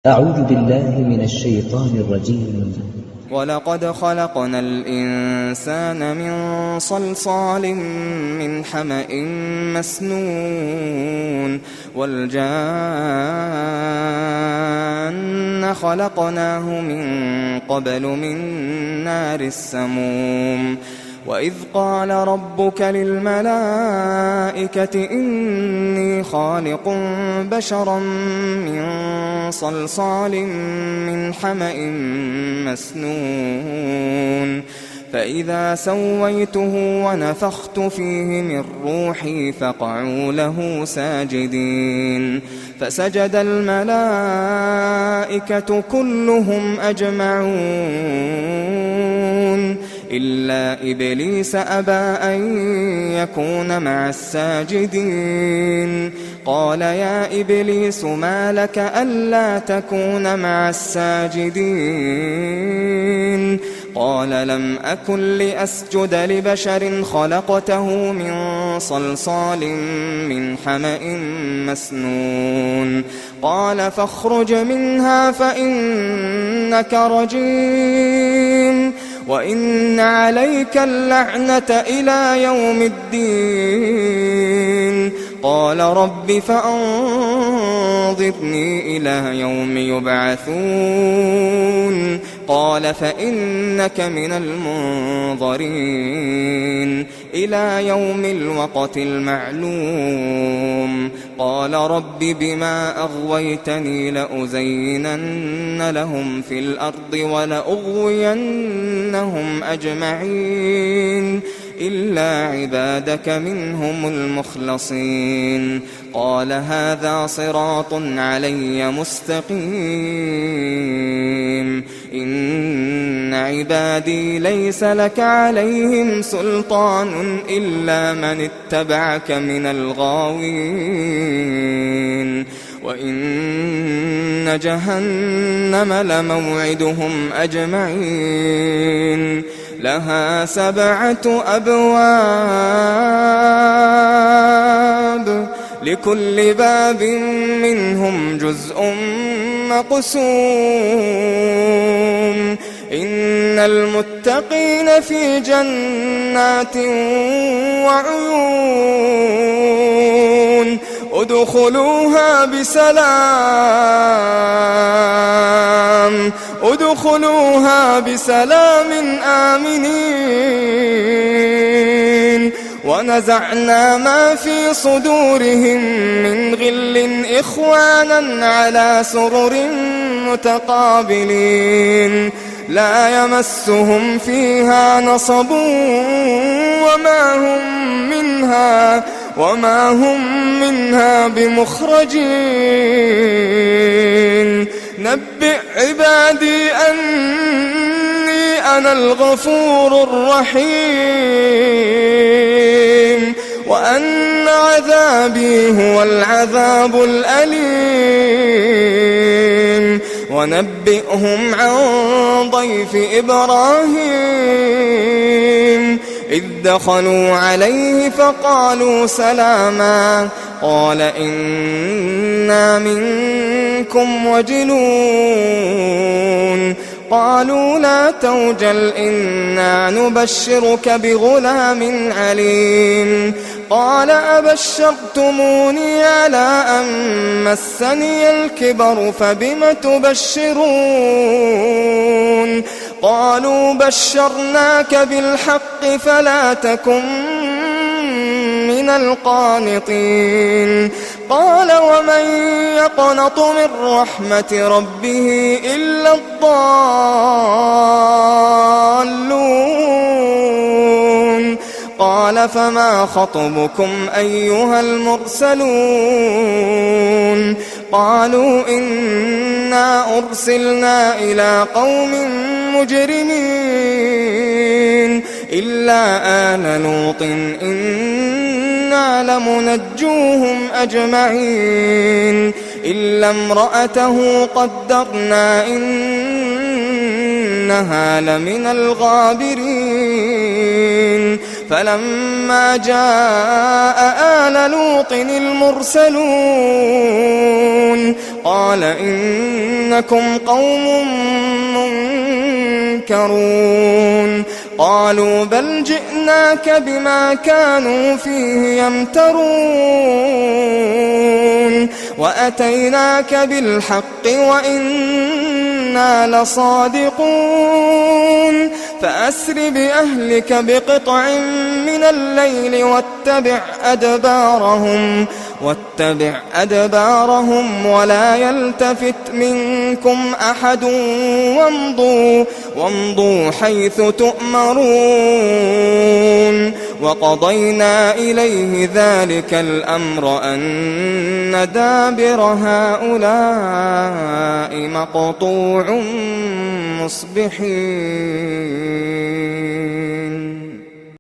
أعوذ بالله من الشيطان الرجيم. ولقد خلقنا الإنسان من صلصال من حمأ مسنون والجان خلقناه من قبل من نار السموم وإذ قال ربك للملائكة إني خالق بشرا من صلصال من حمأ مسنون فإذا سويته ونفخت فيه من روحي فقعوا له ساجدين فسجد الملائكة كلهم أجمعون إلا إبليس أبى أن يكون مع الساجدين قال يا إبليس ما لك ألا تكون مع الساجدين قال لم أكن لأسجد لبشر خلقته من صلصال من حمأ مسنون قال فاخرج منها فإنك رجيم وإن عليك اللعنة إلى يوم الدين قال رب فأنظرني إلى يوم يبعثون قال فإنك من المنظرين إلى يوم الوقت المعلوم قال رب بما أغويتني لأزينن لهم في الأرض ولأغوينهم أجمعين إلا عبادك منهم المخلصين قال هذا صراط علي مستقيم إن عبادي ليس لك عليهم سلطان إلا من اتبعك من الغاوين وإن جهنم لموعدهم أجمعين لها 7 أبواب لكل باب منهم جزء مقسوم إن المتقين في جنات وعيون ادخلوها بسلام آمنين ونزعنا ما في صدورهم من غل إخوانا على سرر متقابلين لا يمسهم فيها نصب وما هم منها بمخرجين نبئ عبادي أني أنا الغفور الرحيم وأن عذابي هو العذاب الأليم ونبئهم عن ضيف إبراهيم إذ دخلوا عليه فقالوا سلاما قال إنا منكم وجلون قالوا لا توجل إنا نبشرك بغلام عليم قال أبشرتموني على أن مسني الكبر فبم تبشرون قالوا بشرناك بالحق فلا تكن من القانطين قال ومن يقنط من رحمة ربه إلا الضالون قال فما خطبكم أيها المرسلون قالوا إنا أرسلنا إلى قوم مجرمين إلا آل لوط إنا لمنجوهم أجمعين إلا امرأته قدرنا إنها لمن الغابرين فلما جاء آل لوط المرسلون قال إنكم قوم منكرون قالوا بل جئناك بما كانوا فيه يمترون وأتيناك بالحق وإنا لصادقون فأسر بأهلك بقطع من الليل واتبع أدبارهم ولا يلتفت منكم أحد وامضوا حيث تؤمرون وقضينا إليه ذلك الأمر أن دابر هؤلاء مقطوع مصبحين.